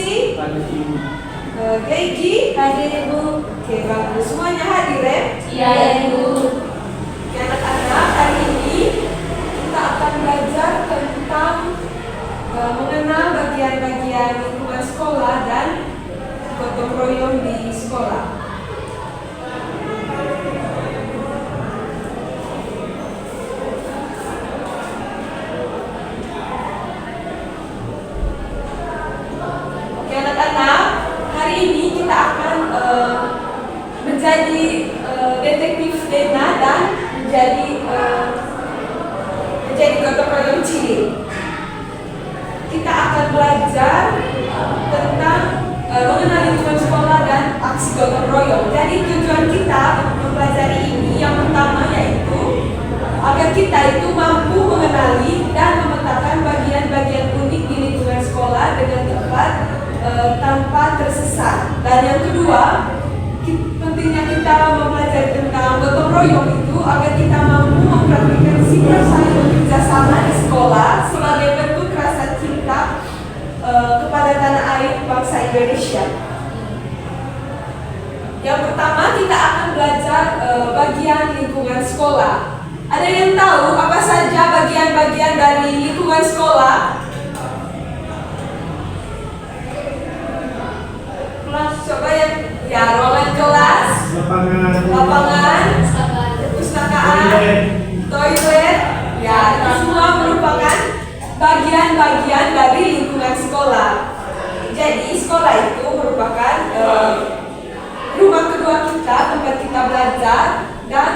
Susi, Gigi, Hadir Ibu. oke bagus, semuanya hadir ya? Iya Ibu. Oke anak-anak, hari ini kita akan belajar tentang mengenal bagian-bagian lingkungan sekolah dan gotong royong di sekolah. Oke anak-anak, hari ini kita akan menjadi detektif Dena dan menjadi gotong royong cilik. Kita akan belajar tentang mengenal lingkungan sekolah dan aksi gotong royong. Jadi tujuan kita untuk mempelajari ini yang pertama yaitu agar kita itu mampu mengenali dan memetakan bagian-bagian unik di lingkungan sekolah dengan tepat tanpa tersesat. Dan yang kedua, pentingnya kita mempelajari tentang gotong royong itu agar kita mampu mempraktikkan sikap saling bekerja sama di sekolah sebagai bentuk rasa cinta kepada tanah air bangsa Indonesia. Yang pertama kita akan belajar bagian lingkungan sekolah. Ada yang tahu apa saja bagian-bagian dari lingkungan sekolah? Coba ya ruangan kelas, lapangan, perpustakaan, toilet, ya itu semua merupakan bagian-bagian dari lingkungan sekolah. Jadi sekolah itu merupakan rumah kedua kita, tempat kita belajar dan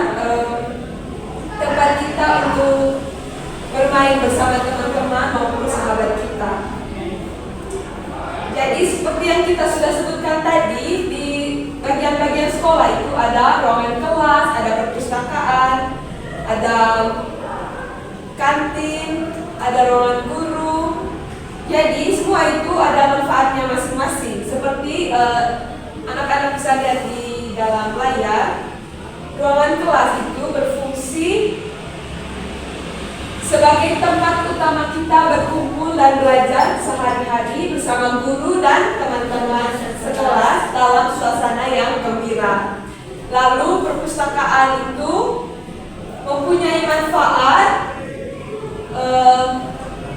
tempat kita untuk bermain bersama teman-teman maupun sahabat kita. Jadi seperti yang kita sudah sebutkan tadi, di bagian-bagian sekolah itu ada ruangan kelas, ada perpustakaan, ada kantin, ada ruangan guru. Jadi semua itu ada manfaatnya masing-masing. Seperti anak-anak bisa lihat di dalam layar, ruangan kelas itu berfungsi sebagai tempat utama kita berkumpul dan belajar sehari-hari bersama guru dan teman-teman sekelas dalam suasana yang gembira. Lalu perpustakaan itu mempunyai manfaat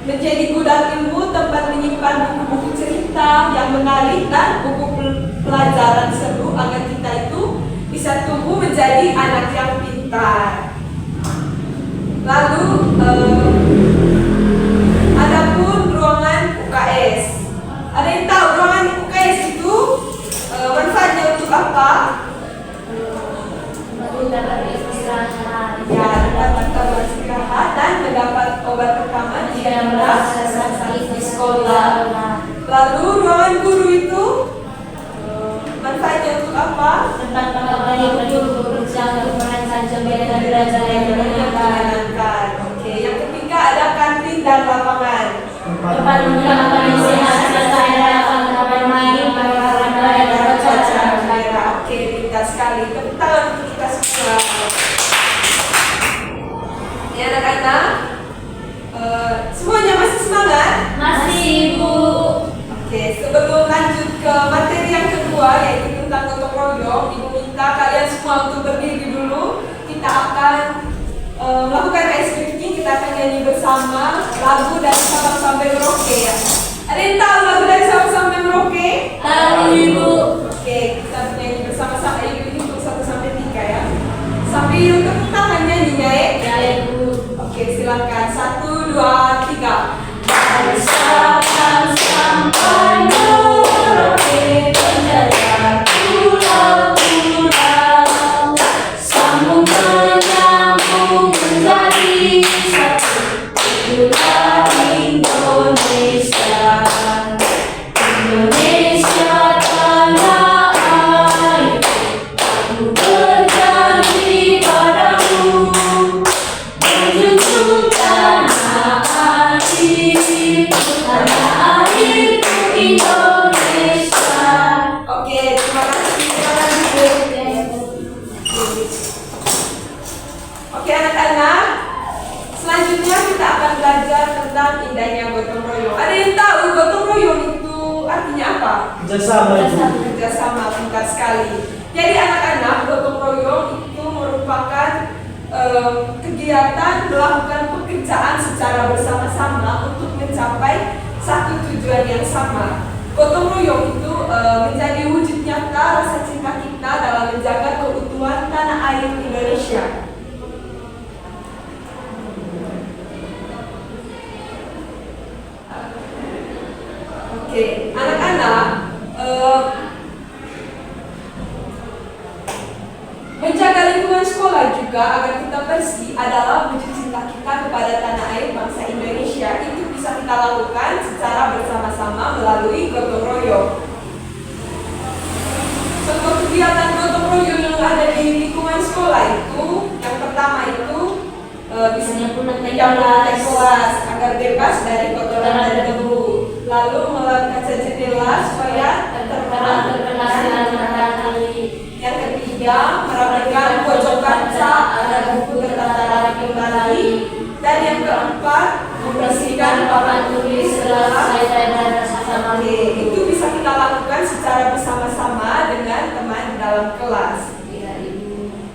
menjadi gudang ilmu, tempat menyimpan buku-buku cerita yang menarik dan buku pelajaran seru agar kita itu bisa tumbuh menjadi anak yang pintar. Lalu adapun ruangan UKS. Ada yang tahu ruangan UKS itu manfaatnya untuk apa? Dapat istirahat. Ya, tempat kita beristirahat dan mendapat obat rekaman jika merasa sakit di sekolah. Lalu ruangan guru itu manfaatnya untuk apa? Tempat para guru bekerja untuk merancang jembatan dan belajar yang menyenangkan. Oke, yang ketiga ada kantin dan lapangan. Tempat makan yang sehat serta tempat bermain, olahraga dan bercuaca merah. Oke, pintar sekali. Tepuk tangan untuk kita semua. Ya anak-anak, semuanya masih semangat? Masih Ibu. Oke, sebelum lanjut ke materi yang kedua yaitu tentang gotong royong, Ibu minta kalian semua untuk berdiri dulu. Kita akan melakukan ice breaking, kita akan nyanyi bersama lagu dari Sabang sampai Merauke ya. Ada yang tahu lagu dari Sabang sampai Merauke? Tahu Ibu. Oke, kita nyanyi bersama-sama. Ibu hitung 1 sampai 3 ya. Sambil tepuk tangan nyanyinya ya. Ya Ibu. Oke, silakan. 1, 2, 3. Dari Sabang sampai Merauke menjadi pulau-pulau, sambung menyambung menjadi satu, itulah Indonesia. Indonesia tanah airku, aku berjanji padamu menjunjung tanah airku, tanah airku Indonesia. Oke, terima kasih. Terima kasih. Oke anak-anak, selanjutnya kita akan belajar tentang indahnya gotong royong. Ada yang tahu gotong royong itu artinya apa? apa? Kerjasama itu. Kerjasama, pintar sekali. Jadi anak-anak, gotong royong itu merupakan kegiatan melakukan pekerjaan secara bersama-sama untuk mencapai satu tujuan yang sama. Gotong royong itu menjadi wujud nyata rasa cinta kita dalam menjaga keutuhan tanah air Indonesia. Oke, anak-anak, menjaga lingkungan sekolah juga agar kita bersih adalah wujud cinta kita kepada tanah air bangsa Indonesia. Itu bisa kita lakukan secara bersama-sama melalui gotong royong. Contoh kegiatan gotong royong yang ada di lingkungan sekolah itu, yang pertama itu bisa menyampaikan kelas agar bebas dari kotoran dan debu. Lalu melakukan kaca jendela supaya terkena matahari. Yang ketiga, merapikan pojok kaca agar buku tertata rapi kembali. Dan yang keempat, membersihkan papan tulis setelah selesai dan bersama. Itu bisa kita lakukan secara bersama-sama dengan teman di dalam kelas.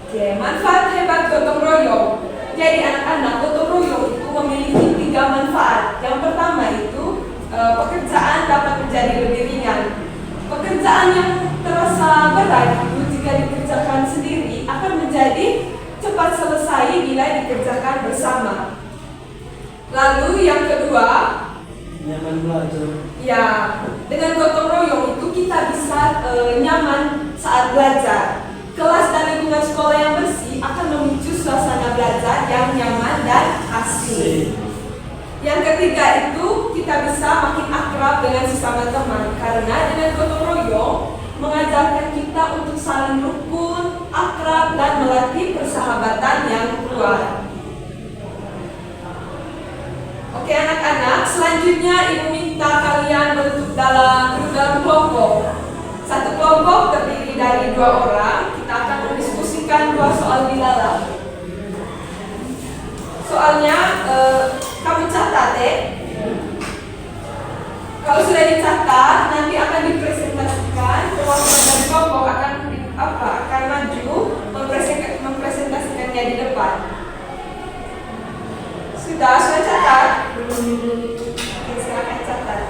Oke, manfaat hebat gotong royong. Jadi anak-anak, gotong royong itu memiliki 3 manfaat. Yang pertama itu pekerjaan dapat menjadi lebih ringan. Pekerjaan yang terasa berat itu jika dikerjakan sendiri akan menjadi cepat selesai bila dikerjakan bersama. Lalu yang kedua, Nyaman belajar. ya, dengan gotong royong itu kita bisa nyaman saat belajar. Kelas dan lingkungan sekolah yang bersih akan memicu suasana belajar yang nyaman dan asik. Yang ketiga itu kita bisa makin akrab dengan sesama teman karena dengan gotong royong mengajarkan kita untuk saling rukun, akrab dan melatih persahabatan yang kuat. Oke anak-anak, selanjutnya ibu minta kalian duduk dalam kelompok. Satu kelompok terdiri dari 2 orang. Kita akan mendiskusikan 2 soal dilalah. Soalnya kamu catat ya. Kalau sudah dicatat, nanti akan dipresentasikan. Kelompok akan maju mempresentasikannya di depan. Sudah catat? Oke, silakan catat.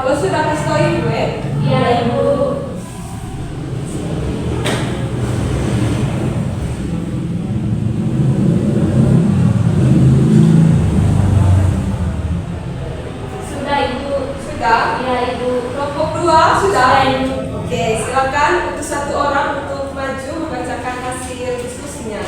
Bos sudah kasih tahu ibu ya? Iya, Ibu. Sudah, Ibu. Sudah. Iya, Ibu. Kelompok 2 sudah. Sudah, Ibu. Oke, silakan untuk satu orang untuk maju membacakan hasil diskusinya.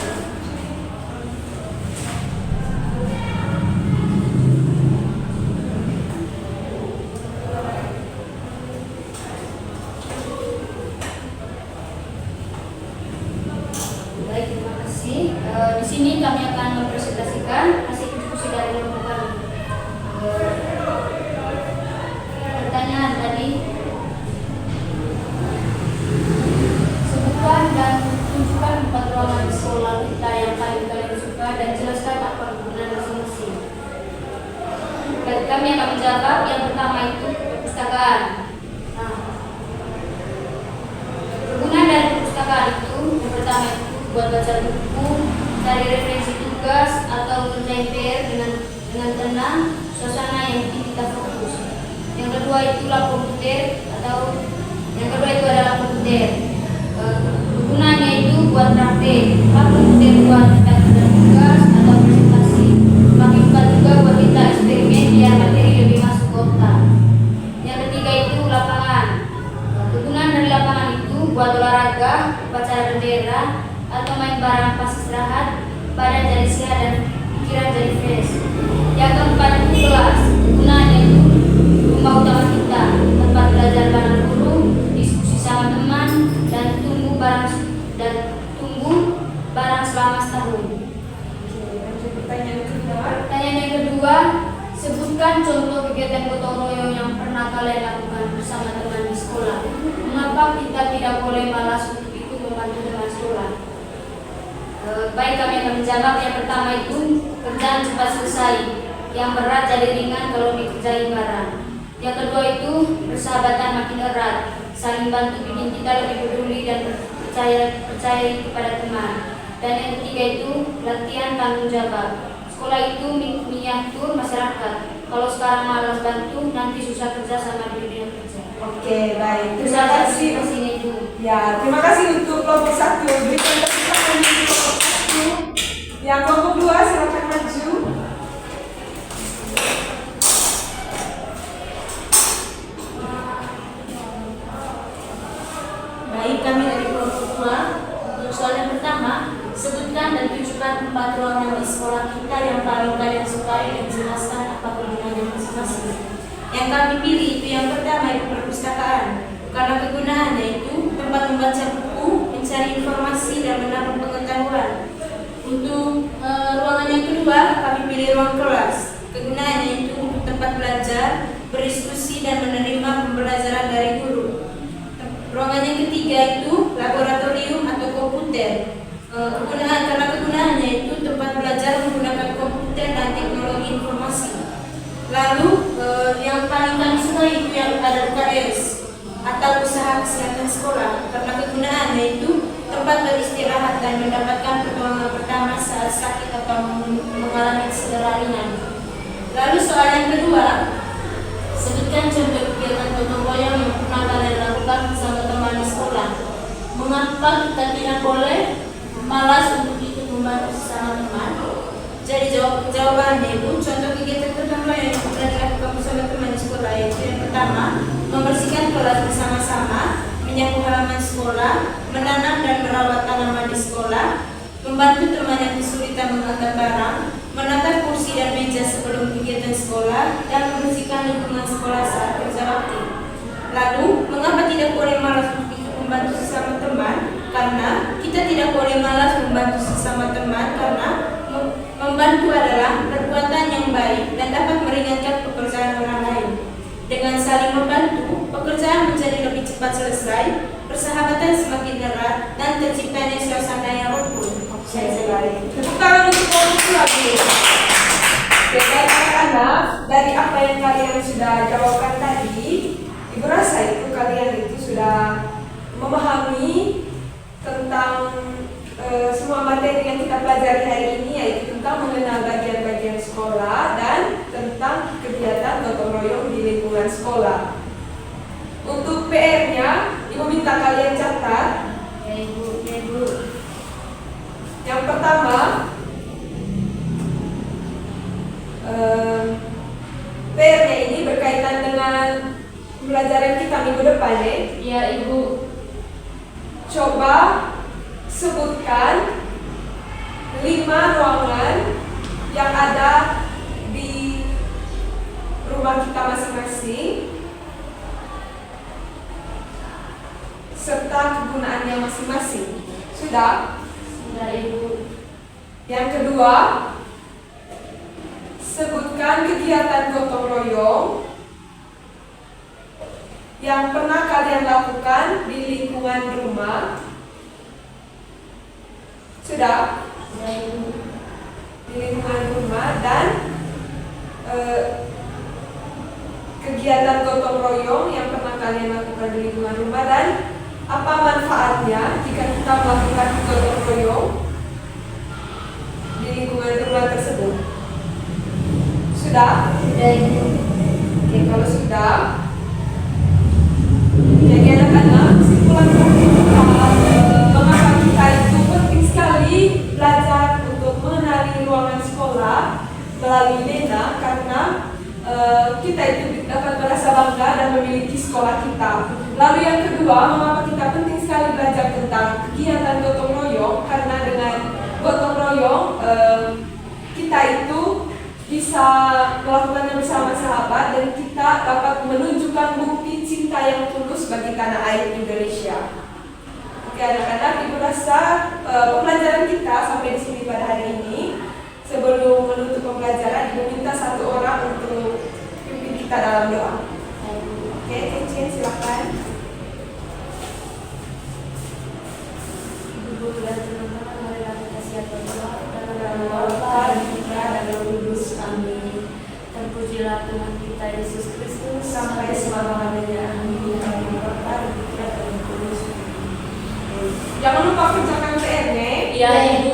Baik, terima kasih. Di sini kami akan mempresentasikan hasil diskusi dari kelompok kami. Pertanyaan tadi, sebutkan dan tunjukkan 4 ruangan di sekolah kita yang kalian suka dan jelaskan apa kegunaan masing-masing. Kami akan menjawab. Yang pertama itu perpustakaan. Nah, kegunaan dari perpustakaan itu yang pertama itu buat baca buku, cari referensi tugas atau ngerjain PR dengan tenang, suasana yang bikin kita fokus. Yang kedua itu komputer adalah komputer. Kegunaannya itu buat praktek, komputer buat kita kerja tugas atau presentasi. Makin juga buat kita eksperimen biar materi lebih masuk ke otak. Yang ketiga itu lapangan. Kegunaan dari lapangan itu buat olahraga, upacara bendera, atau main bareng pas istirahat, badan jadi sehat dan pikiran jadi fresh. Yang keempat itu kelas. Kegunaannya itu rumah utama kita, tempat belajar bareng guru, diskusi sama teman, dan tunggu barang selama setahun. Lanjut pertanyaan kedua. Pertanyaan yang kedua, sebutkan contoh kegiatan gotong royong yang pernah kalian lakukan bersama teman di sekolah. Mengapa kita tidak boleh malas untuk ikut membantu teman sekolah? Baik, kami akan menjawab. Yang pertama itu kerjaan cepat selesai, yang berat jadi ringan kalau dikerjain bareng. Yang kedua itu persahabatan makin erat, saling bantu bikin kita lebih peduli dan percaya kepada teman. Dan yang ketiga itu latihan tanggung jawab. Sekolah itu miniatur masyarakat. Kalau sekarang malas bantu, nanti susah kerja sama di dunia kerja. Oke, baik. Terima Terima kasih. kasih Ibu. Ya, terima kasih untuk kelompok 1. Berikan tepuk tangan untuk kelompok 1. Yang kelompok 2 silakan maju. Baik, kami dari kelompok 2. Untuk soal yang pertama, sebutkan dan tunjukkan 4 ruangan di sekolah kita yang paling kalian sukai dan jelaskan apa kegunaannya masing-masing. Yang kami pilih itu yang pertama itu perpustakaan, karena kegunaannya itu tempat membaca buku, mencari informasi dan menambah pengetahuan. Untuk ruangan yang kedua, kami pilih ruang kelas. Kegunaannya itu untuk tempat belajar, berdiskusi dan menerima pembelajaran dari guru. Ruangan yang ketiga itu laboratorium atau komputer. Karena kegunaannya itu tempat belajar menggunakan komputer dan teknologi informasi. Lalu yang paling kami suka itu yang ada UKS atau usaha kesehatan sekolah, karena kegunaannya itu tempat beristirahat dan mendapatkan pertolongan pertama saat sakit atau mengalami cedera ringan. Lalu soal yang kedua, sebutkan contoh kegiatan gotong royong yang pernah kalian lakukan bersama teman di sekolah. Mengapa kita tidak boleh malas untuk ikut membantu sesama teman? Jadi jawabannya itu contoh kegiatan gotong royong yang pernah dilakukan bersama teman di sekolah yaitu yang pertama, membersihkan kelas bersama-sama, menyapu halaman sekolah, menanam dan merawat tanaman di sekolah, membantu teman yang kesulitan mengangkat barang, menata kursi dan meja sebelum kegiatan sekolah, dan membersihkan lingkungan sekolah saat kerja bakti. Lalu, mengapa tidak boleh malas untuk ikut membantu sesama teman? Karena kita tidak boleh malas membantu sesama teman karena membantu adalah perbuatan yang baik dan dapat meringankan pekerjaan orang lain. Dengan saling membantu, pekerjaan menjadi lebih cepat selesai, persahabatan semakin erat, dan terciptanya suasana yang rukun. Saya baik. Tepuk tangan untuk kelompok lagi. Oke, baik anak-anak, dari apa yang kalian sudah jawabkan tadi, Ibu rasa itu kalian itu sudah memahami tentang semua materi yang kita pelajari hari ini, yaitu tentang mengenal bagian-bagian sekolah dan tentang kegiatan gotong royong di lingkungan sekolah. Untuk PR-nya, Ibu minta kalian catat. Ya Ibu, ya Ibu. Yang pertama, PR-nya ini berkaitan dengan pembelajaran kita minggu depan ya. Ya Ibu. Coba sebutkan 5 ruangan yang ada di rumah kita masing-masing serta kegunaannya masing-masing. Sudah? Ya Ibu. Yang kedua, sebutkan kegiatan gotong royong yang pernah kalian lakukan di lingkungan rumah. Sudah? Ya Ibu. Di lingkungan rumah dan kegiatan gotong royong yang pernah kalian lakukan di lingkungan rumah dan apa manfaatnya jika kita melakukan gotong royong di lingkungan rumah tersebut. Sudah? Sudah Ibu. Oke, kalau sudah, jadi anak-anak, kesimpulan mengapa kita itu penting sekali belajar untuk mengenali ruangan sekolah melalui Nena, karena kita itu dapat merasa bangga dan memiliki sekolah kita. Lalu yang kedua, mengapa kita penting sekali belajar tentang kegiatan gotong royong, karena dengan gotong royong kita itu bisa melakukannya bersama sahabat dan kita dapat menunjukkan bukti cinta yang tulus bagi tanah air Indonesia. Oke anak-anak, Ibu rasa pembelajaran kita sampai di sini pada hari ini. Sebelum menutup pembelajaran, Ibu minta satu orang untuk pimpin kita dalam doa. Oke, Cen, silakan. Ibu dan teman-teman, marilah kita siapkan doa. Dalam nama Dalam Bapa Bapa, dan Putra dan Roh Kudus. Amin. Terpujilah Tuhan kita Yesus Kristus Sampai selama-lamanya. Amin. Dalam Bapa dan Putra dan Roh Kudus. Jangan lupa kerjakan PR-nya. Ya Ibu.